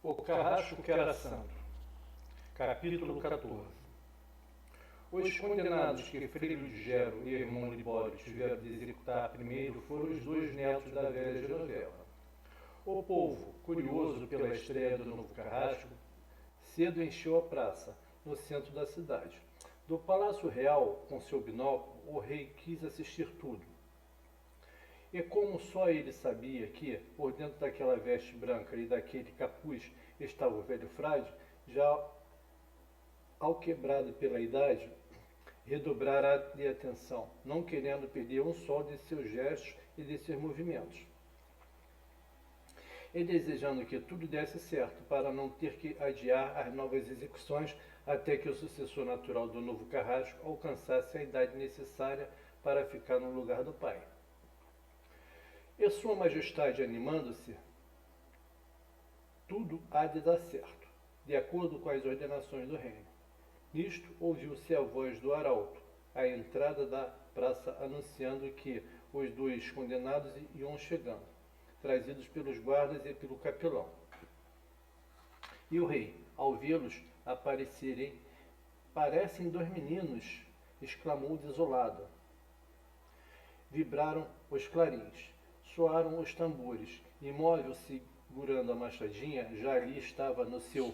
O Carrasco que era santo. Capítulo 14. Os condenados que Frei Ludgero e irmão Libório tiveram de executar primeiro foram os dois netos da velha Genoveva. O povo, curioso pela estreia do novo Carrasco, cedo encheu a praça, no centro da cidade. Do Palácio Real, com seu binóculo, o rei quis assistir tudo. E como só ele sabia que, por dentro daquela veste branca e daquele capuz, estava o velho frade, já alquebrado pela idade, redobrara de atenção, não querendo perder um só de seus gestos e de seus movimentos. E desejando que tudo desse certo, para não ter que adiar as novas execuções até que o sucessor natural do novo Carrasco alcançasse a idade necessária para ficar no lugar do pai. E Sua Majestade, animando-se, tudo há de dar certo, de acordo com as ordenações do reino. Nisto ouviu-se a voz do arauto, à entrada da praça, anunciando que os dois condenados iam chegando, trazidos pelos guardas e pelo capelão. E o rei, ao vê-los aparecerem, parecem dois meninos, exclamou desolado. Vibraram os clarins, soaram os tambores, imóvel segurando a machadinha, já ali estava no seu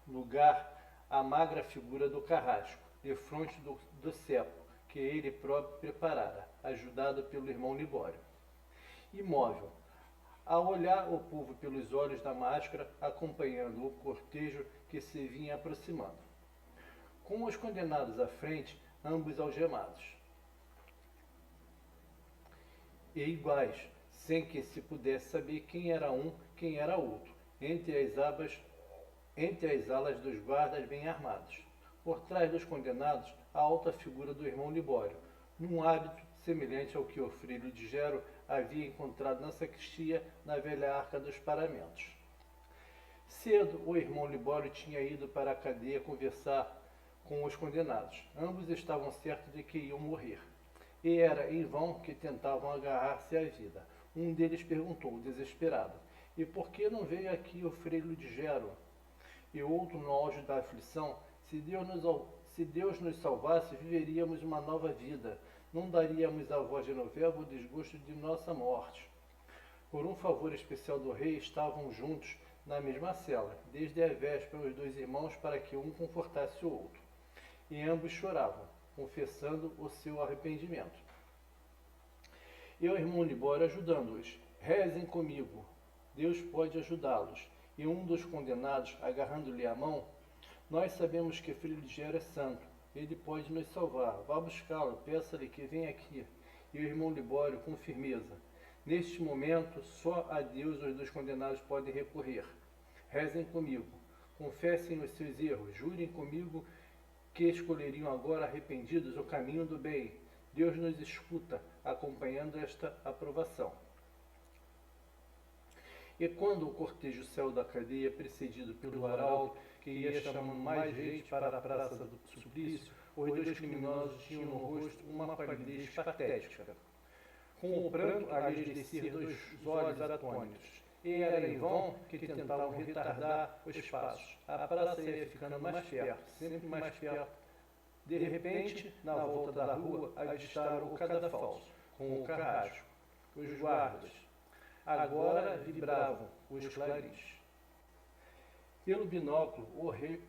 lugar a magra figura do Carrasco, defronte do cepo que ele próprio preparara, ajudado pelo irmão Libório. Imóvel, a olhar o povo pelos olhos da máscara, acompanhando o cortejo que se vinha aproximando. Com os condenados à frente, ambos algemados. E iguais, sem que se pudesse saber quem era um, quem era outro, entre as alas dos guardas bem armados. Por trás dos condenados, a alta figura do irmão Libório, num hábito semelhante ao que o Frei Ludgero havia encontrado na sacristia, na velha arca dos paramentos. Cedo, o irmão Libório tinha ido para a cadeia conversar com os condenados. Ambos estavam certos de que iam morrer. E era em vão que tentavam agarrar-se à vida. Um deles perguntou, desesperado, e por que não veio aqui o Frei Ludgero? E outro, no auge da aflição, se Deus nos salvasse, viveríamos uma nova vida. Não daríamos à avó Genoveva o desgosto de nossa morte. Por um favor especial do rei, estavam juntos na mesma cela, desde a véspera, os dois irmãos, para que um confortasse o outro. E ambos choravam, confessando o seu arrependimento. E o irmão Libório ajudando-os. Rezem comigo, Deus pode ajudá-los. E um dos condenados, agarrando-lhe a mão, nós sabemos que Frei Ludgero é santo, ele pode nos salvar, vá buscá-lo, peça-lhe que venha aqui. E o irmão Libório, com firmeza, neste momento, só a Deus os dois condenados podem recorrer. Rezem comigo, confessem os seus erros, jurem comigo que escolheriam agora arrependidos o caminho do bem. Deus nos escuta, acompanhando esta aprovação. E quando o cortejo saiu da cadeia, precedido pelo arauto, que ia chamando mais gente para a praça do suplício, os dois criminosos tinham no rosto uma palidez patética, com o pranto a lhes descer dos olhos atônitos. E era em vão que tentavam retardar os passos. A praça ia ficando mais perto, sempre mais perto. De repente, na volta da rua, avistaram o cadafalso, com o Carrasco. Os guardas agora vibravam os clarins. Pelo binóculo,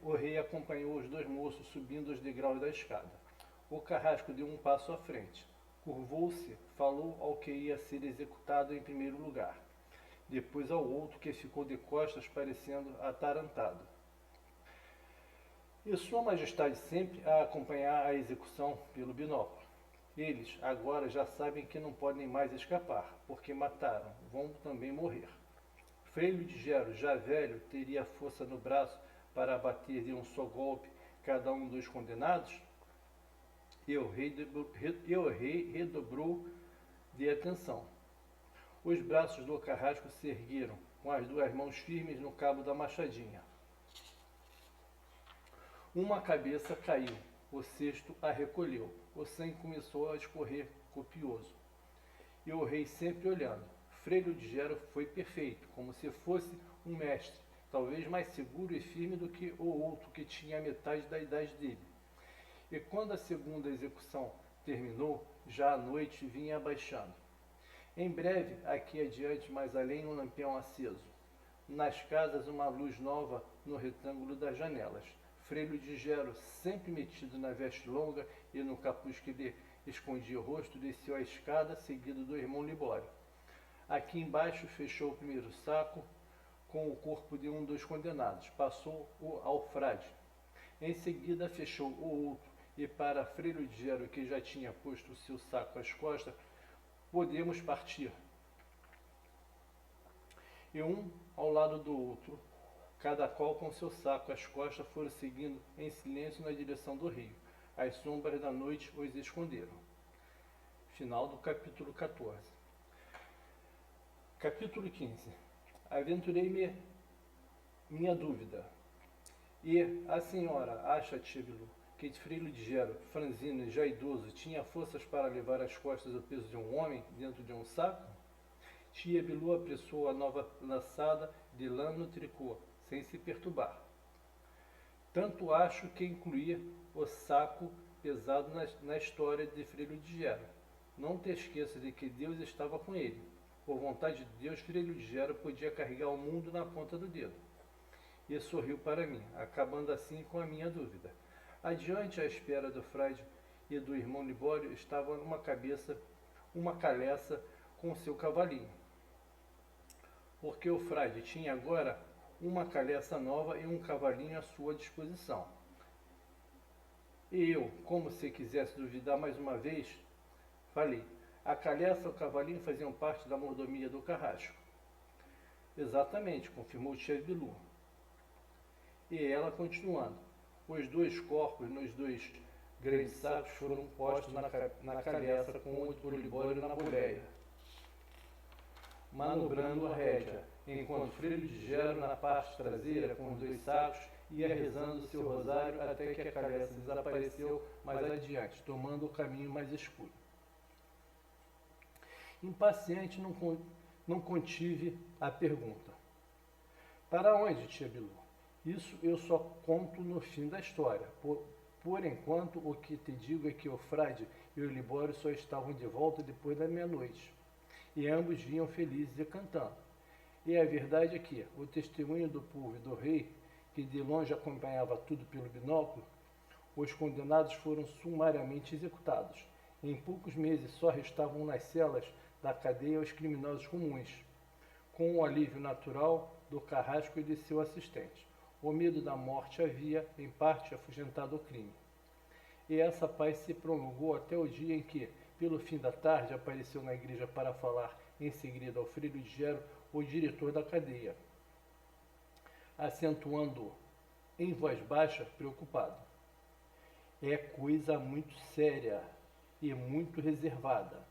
o rei acompanhou os dois moços subindo os degraus da escada. O Carrasco deu um passo à frente. Curvou-se, falou ao que ia ser executado em primeiro lugar. Depois ao outro, que ficou de costas, parecendo atarantado. E Sua Majestade sempre a acompanhar a execução pelo binóculo. Eles agora já sabem que não podem mais escapar, porque mataram, vão também morrer. Frei Ludgero, já velho, teria força no braço para abater de um só golpe cada um dos condenados? E o rei redobrou de atenção. Os braços do Carrasco se ergueram, com as duas mãos firmes no cabo da machadinha. Uma cabeça caiu, o cesto a recolheu, o sangue começou a escorrer copioso. E o rei sempre olhando. Frei Ludgero foi perfeito, como se fosse um mestre, talvez mais seguro e firme do que o outro que tinha a metade da idade dele. E quando a segunda execução terminou, já a noite vinha abaixando. Em breve, aqui adiante, mais além, um lampião aceso. Nas casas, uma luz nova no retângulo das janelas. Frei Ludgero, sempre metido na veste longa e no capuz que lhe escondia o rosto, desceu a escada, seguido do irmão Libório. Aqui embaixo, fechou o primeiro saco com o corpo de um dos condenados. Passou-o ao frade. Em seguida, fechou o outro, e para Frei Ludgero, que já tinha posto o seu saco às costas, podemos partir. E um ao lado do outro, cada qual com seu saco às costas, foram seguindo em silêncio na direção do rio. As sombras da noite os esconderam. Final do capítulo 14. Capítulo 15. Aventurei-me minha dúvida. E a senhora acha, tia Bilu, que Frei Ludgero, franzino e já idoso, tinha forças para levar às costas o peso de um homem dentro de um saco? Tia Bilu apressou a nova laçada de lã no tricô, sem se perturbar. Tanto acho que incluía o saco pesado na história de Frei Ludgero. Não te esqueça de que Deus estava com ele. Por vontade de Deus, Frei Ludgero podia carregar o mundo na ponta do dedo. E sorriu para mim, acabando assim com a minha dúvida. Adiante, à espera do frade e do irmão Libório, estava uma caleça com seu cavalinho. Porque o frade tinha agora uma caleça nova e um cavalinho à sua disposição. E eu, como se quisesse duvidar mais uma vez, falei: a caleça e o cavalinho faziam parte da mordomia do carrasco. Exatamente, confirmou tia Bilu. E ela continuando: os dois corpos nos dois grandes sacos foram postos na caleça com o Libório na boleia, manobrando a rédea, enquanto Frei Ludgero, na parte traseira, com os dois sacos, ia rezando seu rosário até que a caleça desapareceu mais adiante, tomando o caminho mais escuro. Impaciente, não contive a pergunta: para onde, tia Bilu? Isso eu só conto no fim da história. Por enquanto, o que te digo é que o frade e o Libório só estavam de volta depois da meia-noite, e ambos vinham felizes e cantando. E a verdade é que o testemunho do povo e do rei, que de longe acompanhava tudo pelo binóculo, os condenados foram sumariamente executados. Em poucos meses só restavam nas celas da cadeia os criminosos comuns, com o alívio natural do carrasco e de seu assistente. O medo da morte havia, em parte, afugentado o crime. E essa paz se prolongou até o dia em que, pelo fim da tarde, apareceu na igreja para falar em segredo ao Frei Ludgero, o diretor da cadeia, acentuando em voz baixa, preocupado: é coisa muito séria e muito reservada.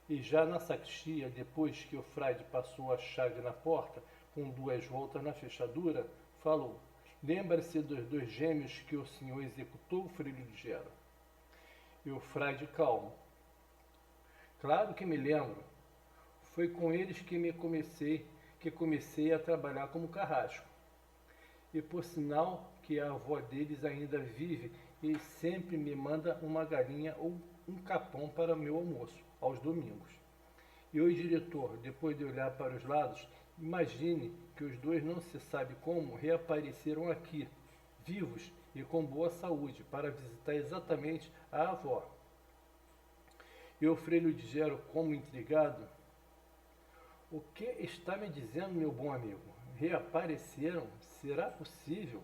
E já na sacristia, depois que o frade passou a chave na porta, com duas voltas na fechadura, falou: lembra-se dos dois gêmeos que o senhor executou, Frei Ludgero? E o frade calmo: claro que me lembro. Foi com eles que comecei a trabalhar como carrasco. E por sinal que a avó deles ainda vive e sempre me manda uma galinha ou um capão para meu almoço, aos domingos. E o diretor, depois de olhar para os lados, imagine que os dois, não se sabe como, reapareceram aqui, vivos e com boa saúde, para visitar exatamente a avó. E o Frei Ludgero, como intrigado: o que está me dizendo, meu bom amigo? Reapareceram? Será possível?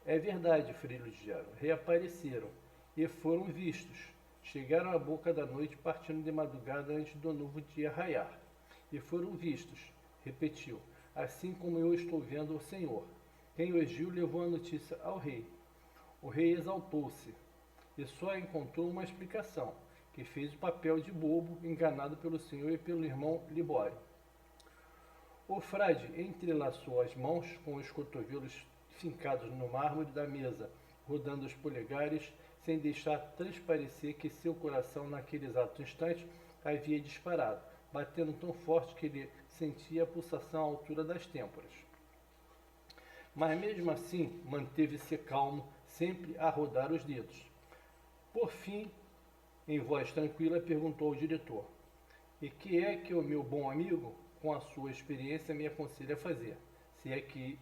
É verdade, Frei Ludgero, reapareceram e foram vistos. Chegaram à boca da noite, partindo de madrugada antes do novo dia raiar. E foram vistos, repetiu, assim como eu estou vendo o Senhor. Quem os viu levou a notícia ao rei. O rei exaltou-se e só encontrou uma explicação: que fez o papel de bobo, enganado pelo senhor e pelo irmão Libório. O frade entrelaçou as mãos com os cotovelos fincados no mármore da mesa, rodando os polegares, sem deixar transparecer que seu coração, naquele exato instante, havia disparado, batendo tão forte que ele sentia a pulsação à altura das têmporas. Mas mesmo assim, manteve-se calmo, sempre a rodar os dedos. Por fim, em voz tranquila, perguntou ao diretor: "E que é que o meu bom amigo, com a sua experiência, me aconselha a fazer? Se é que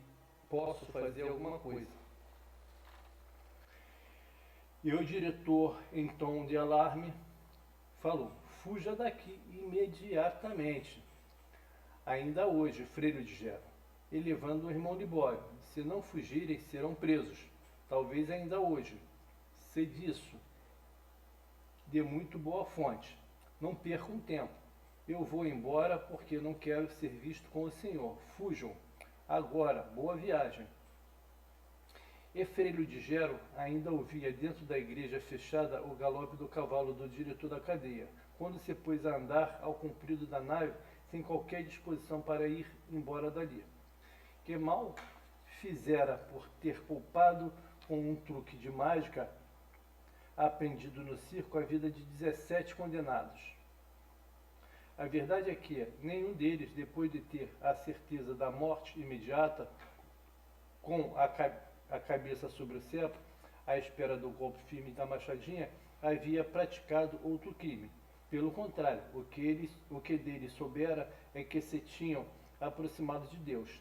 posso fazer alguma coisa?" E o diretor, em tom de alarme, falou: "Fuja daqui imediatamente. Ainda hoje, Freio de Gero, e levando o irmão Libório. Se não fugirem, serão presos. Talvez ainda hoje. Sei disso, de muito boa fonte. Não percam tempo. Eu vou embora porque não quero ser visto com o senhor. Fujam. Agora, boa viagem." E Frei de Gero ainda ouvia dentro da igreja fechada o galope do cavalo do diretor da cadeia, quando se pôs a andar ao comprido da nave, sem qualquer disposição para ir embora dali. Que mal fizera por ter poupado com um truque de mágica aprendido no circo a vida de 17 condenados. A verdade é que nenhum deles, depois de ter a certeza da morte imediata, com a cabeça sobre o cepo, à espera do golpe firme da machadinha, havia praticado outro crime. Pelo contrário, o que deles soubera é que se tinham aproximado de Deus.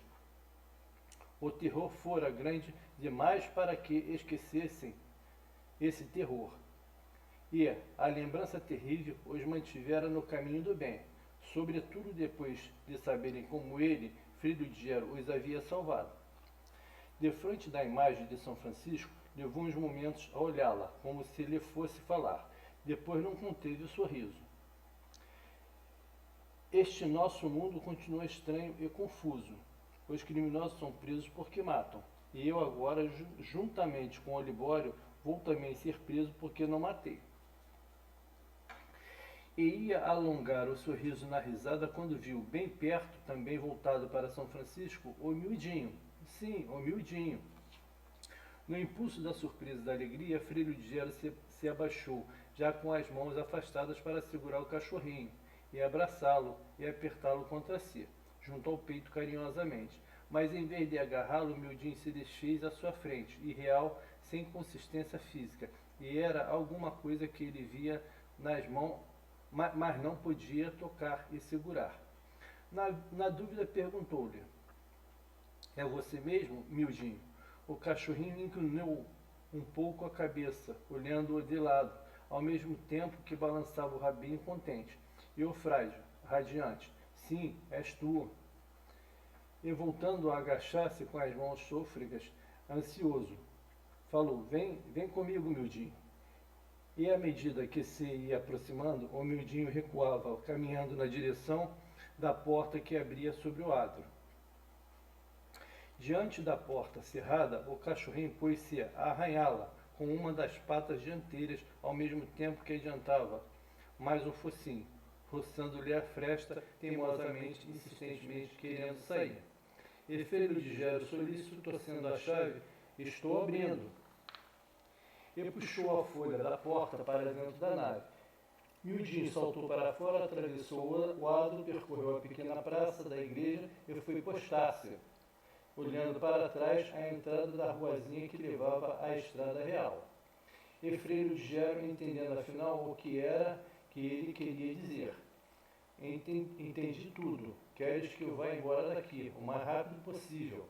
O terror fora grande demais para que esquecessem esse terror. E a lembrança terrível os mantivera no caminho do bem, sobretudo depois de saberem como ele, filho de Gero, os havia salvado. Defronte da imagem de São Francisco, levou uns momentos a olhá-la, como se lhe fosse falar. Depois não conteve o sorriso. Este nosso mundo continua estranho e confuso. Os criminosos são presos porque matam. E eu agora, juntamente com o Libório, vou também ser preso porque não matei. E ia alongar o sorriso na risada quando viu, bem perto, também voltado para São Francisco, o miudinho. Sim, o miudinho. No impulso da surpresa e da alegria, Frei de Gero se abaixou, já com as mãos afastadas para segurar o cachorrinho, e abraçá-lo e apertá-lo contra si, junto ao peito carinhosamente. Mas em vez de agarrá-lo, o miudinho se desfez à sua frente, irreal, sem consistência física, e era alguma coisa que ele via nas mãos, mas não podia tocar e segurar. Na dúvida, perguntou-lhe: "É você mesmo, miudinho?" O cachorrinho inclinou um pouco a cabeça, olhando-o de lado, ao mesmo tempo que balançava o rabinho contente. E o frágil, radiante: "Sim, és tu." E voltando a agachar-se com as mãos sôfregas, ansioso, falou: Vem comigo, miudinho." E à medida que se ia aproximando, o miudinho recuava, caminhando na direção da porta que abria sobre o adro. Diante da porta cerrada, o cachorrinho pôs-se a arranhá-la com uma das patas dianteiras, ao mesmo tempo que adiantava mais um focinho, roçando-lhe a fresta, teimosamente, insistentemente, querendo sair. E Frei de Gero, solícito, torcendo a chave: "Estou abrindo." E puxou a folha da porta para dentro da nave. Miudinho saltou para fora, atravessou o adro, percorreu a pequena praça da igreja e foi postar-se, olhando para trás a entrada da ruazinha que levava à estrada real. E Frei de Gero, entendendo afinal o que era que ele queria dizer: "Entendi tudo. Queres que eu vá embora daqui, o mais rápido possível,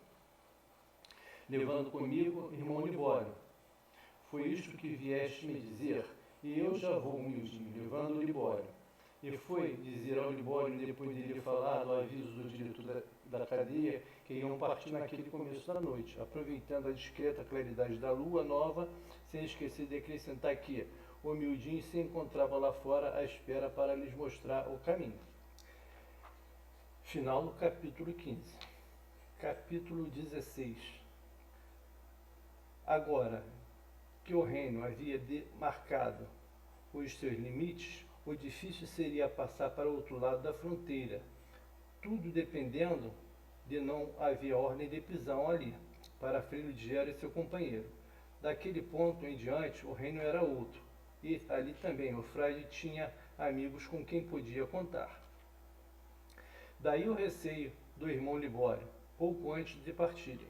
levando comigo irmão Libório. Foi isto que vieste me dizer? E eu já vou, miudinho, levando o Libório." E foi dizer ao Libório, depois de lhe falar do aviso do diretor da cadeia, que iam partir naquele começo da noite, aproveitando a discreta claridade da lua nova, sem esquecer de acrescentar que o miudinho se encontrava lá fora à espera para lhes mostrar o caminho. Final do capítulo 15. Capítulo 16. Agora que o reino havia demarcado os seus limites, o difícil seria passar para o outro lado da fronteira, tudo dependendo de não haver ordem de prisão ali, para Frei de Gero e seu companheiro. Daquele ponto em diante, o reino era outro, e ali também o frade tinha amigos com quem podia contar. Daí o receio do irmão Libório, pouco antes de partirem.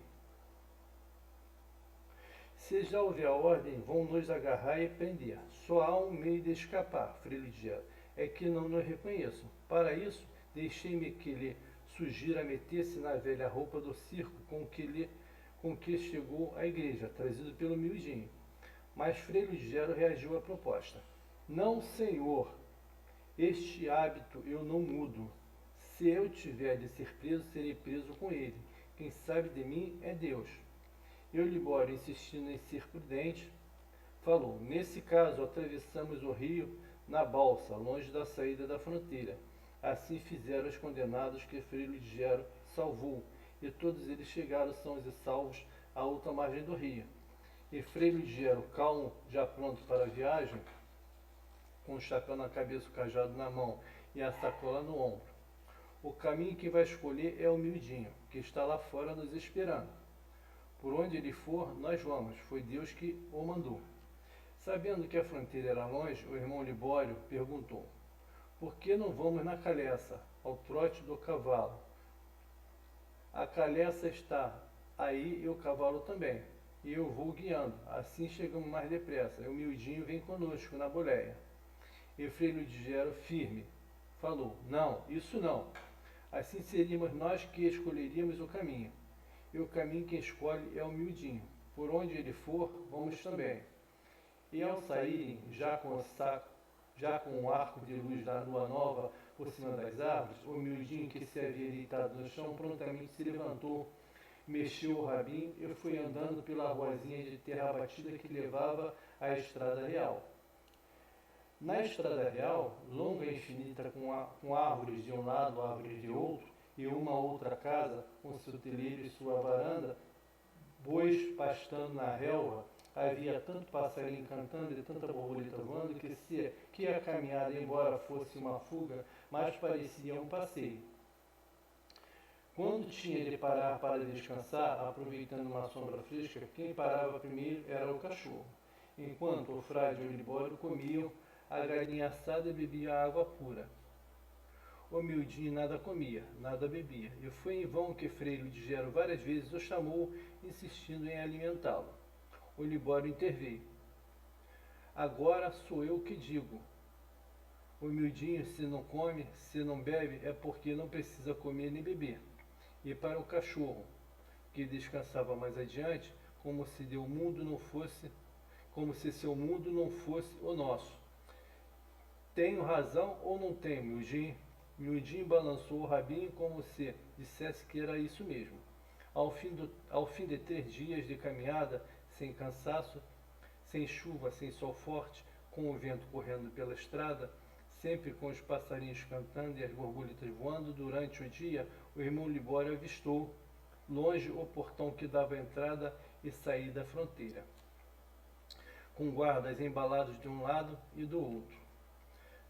Se já houver a ordem, vão nos agarrar e prender. Só há um meio de escapar, Frei Ligeiro, é que não nos reconheçam. Para isso, deixei-me que lhe sugira meter-se na velha roupa do circo com que chegou à igreja, trazido pelo miudinho. Mas Frei Ligeiro reagiu à proposta. Não, senhor, este hábito eu não mudo. Se eu tiver de ser preso, serei preso com ele. Quem sabe de mim é Deus. Libório, insistindo em ser prudente, falou: nesse caso, atravessamos o rio na balsa, longe da saída da fronteira. Assim fizeram os condenados que Frei Ligeiro salvou, e todos eles chegaram sãos e salvos à outra margem do rio. E Frei Ligeiro, calmo, já pronto para a viagem, com o chapéu na cabeça, o cajado na mão e a sacola no ombro. O caminho que vai escolher é o miudinho, que está lá fora nos esperando. Por onde ele for, nós vamos, foi Deus que o mandou. Sabendo que a fronteira era longe, o irmão Libório perguntou: por que não vamos na calheça, ao trote do cavalo? A calheça está aí e o cavalo também, e eu vou guiando, assim chegamos mais depressa, e o miudinho vem conosco na boleia. E Frei Ligeiro, firme, falou: não, isso não. Assim seríamos nós que escolheríamos o caminho. E o caminho que escolhe é o miudinho. Por onde ele for, vamos também. E ao saírem, já com o arco de luz da lua nova por cima das árvores, o miudinho que se havia deitado no chão prontamente se levantou, mexeu o rabinho e foi andando pela ruazinha de terra batida que levava à estrada real. Na estrada real, longa e infinita, com árvores de um lado, árvores de outro, e uma outra casa com seu telheiro e sua varanda, bois pastando na relva, havia tanto passarinho cantando e tanta borboleta voando que a caminhada, embora fosse uma fuga, mais parecia um passeio. Quando tinha de parar para descansar, aproveitando uma sombra fresca, quem parava primeiro era o cachorro, enquanto o frade e o Libório comiam a galinha assada e bebiam água pura. O miudinho nada comia, nada bebia, e foi em vão que Frei Ligeiro várias vezes o chamou, insistindo em alimentá-lo. O Libório interveio. Agora sou eu que digo. O miudinho, se não come, se não bebe, é porque não precisa comer nem beber. E para o cachorro, que descansava mais adiante, como se seu mundo não fosse o nosso. Tenho razão ou não tenho, miudinho? Miudinho balançou o rabinho como se dissesse que era isso mesmo. Ao fim de 3 dias de caminhada, sem cansaço, sem chuva, sem sol forte, com o vento correndo pela estrada, sempre com os passarinhos cantando e as borboletas voando, durante o dia, o irmão Libório avistou, longe, o portão que dava entrada e saída da fronteira, com guardas embalados de um lado e do outro,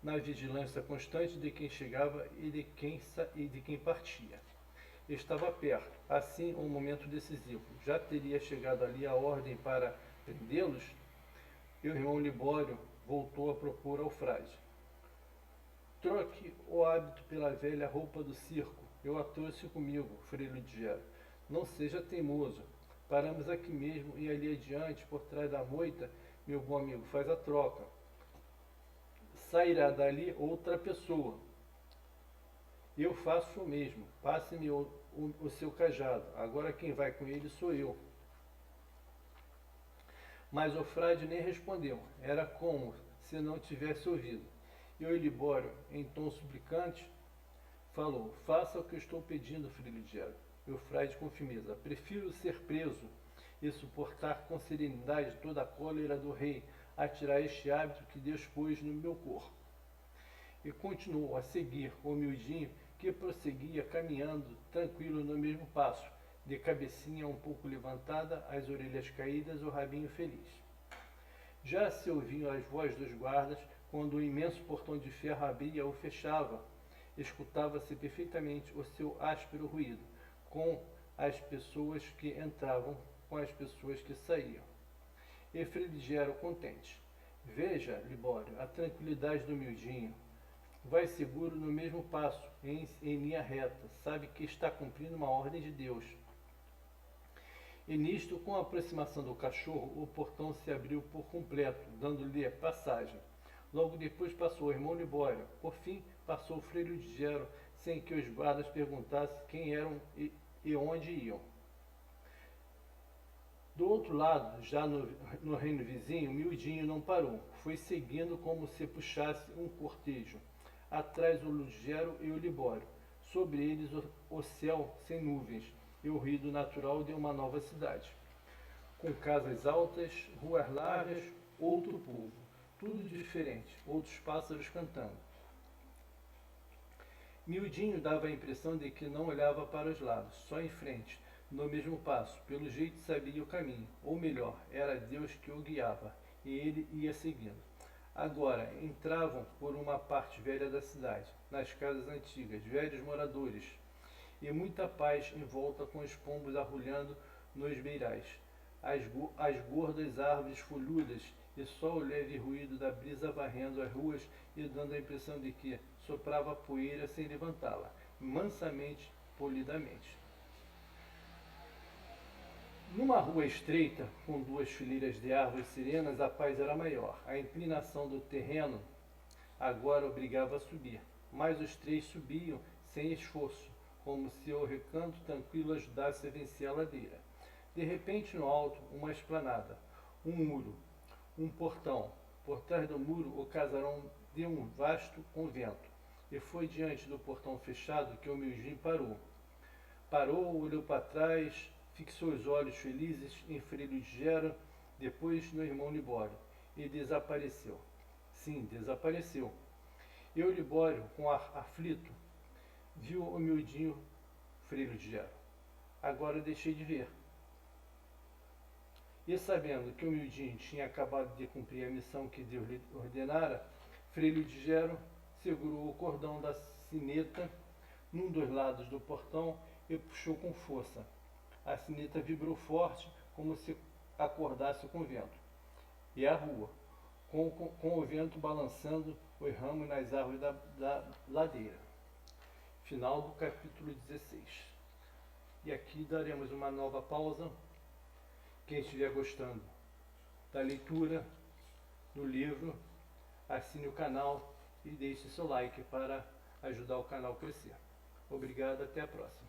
na vigilância constante de quem chegava e de quem partia. Estava perto, assim, um momento decisivo. Já teria chegado ali a ordem para prendê-los, e o irmão Libório voltou a propor ao frade: troque o hábito pela velha roupa do circo. Eu a trouxe comigo, Frei Ligeiro. Não seja teimoso. Paramos aqui mesmo e ali adiante, por trás da moita, meu bom amigo, faz a troca. Sairá dali outra pessoa. Eu faço o mesmo. Passe-me o seu cajado. Agora quem vai com ele sou eu. Mas o frade nem respondeu. Era como se não tivesse ouvido. E o Libório, em tom suplicante, falou: faça o que eu estou pedindo, Frei Ligeiro. E o frade com firmeza: prefiro ser preso e suportar com serenidade toda a cólera do rei, a tirar este hábito que Deus pôs no meu corpo. E continuou a seguir o miudinho, que prosseguia caminhando tranquilo no mesmo passo, de cabecinha um pouco levantada, as orelhas caídas, o rabinho feliz. Já se ouviam as vozes dos guardas, quando o imenso portão de ferro abria ou fechava. Escutava-se perfeitamente o seu áspero ruído, com as pessoas que entravam, com as pessoas que saíam. E Frei Ligeiro contente: veja, Libório, a tranquilidade do miudinho, Vai seguro no mesmo passo, em linha reta, sabe que está cumprindo uma ordem de Deus. E nisto, com a aproximação do cachorro, o portão se abriu por completo, dando-lhe passagem. Logo depois passou o irmão Libório. Por fim, passou o Frei Ludgero, sem que os guardas perguntassem quem eram e onde iam. Do outro lado, já no reino vizinho, Miudinho não parou. Foi seguindo como se puxasse um cortejo. Atrás o Ludgero e o Libório. Sobre eles o céu sem nuvens e o ruído natural de uma nova cidade. Com casas altas, ruas largas, outro povo. Tudo diferente, outros pássaros cantando. Miudinho dava a impressão de que não olhava para os lados, só em frente, no mesmo passo. Pelo jeito sabia o caminho, ou melhor, era Deus que o guiava, e ele ia seguindo. Agora entravam por uma parte velha da cidade, nas casas antigas, velhos moradores, e muita paz em volta com os pombos arrulhando nos beirais, as gordas árvores folhudas e só o leve ruído da brisa varrendo as ruas e dando a impressão de que soprava poeira sem levantá-la, mansamente, polidamente. Numa rua estreita, com duas fileiras de árvores serenas, a paz era maior. A inclinação do terreno agora obrigava a subir, mas os três subiam sem esforço, como se o recanto tranquilo ajudasse a vencer a ladeira. De repente, no alto, uma esplanada, um muro, um portão. Por trás do muro, o casarão de um vasto convento. E foi diante do portão fechado que o Miudinho parou. Parou, olhou para trás, fixou os olhos felizes em Frei Ludgero, depois no irmão Libório, e desapareceu. Sim, desapareceu. E o Libório, com ar aflito, viu o Miudinho, Frei Ludgero. Agora deixei de ver. E sabendo que o Miudinho tinha acabado de cumprir a missão que Deus lhe ordenara, Frei Ludgero segurou o cordão da sineta num dos lados do portão e puxou com força. A sineta vibrou forte, como se acordasse o convento. E a rua, com o vento balançando os ramos nas árvores da ladeira. Final do capítulo 16. E aqui daremos uma nova pausa. Quem estiver gostando da leitura do livro, assine o canal e deixe seu like para ajudar o canal a crescer. Obrigado, até a próxima.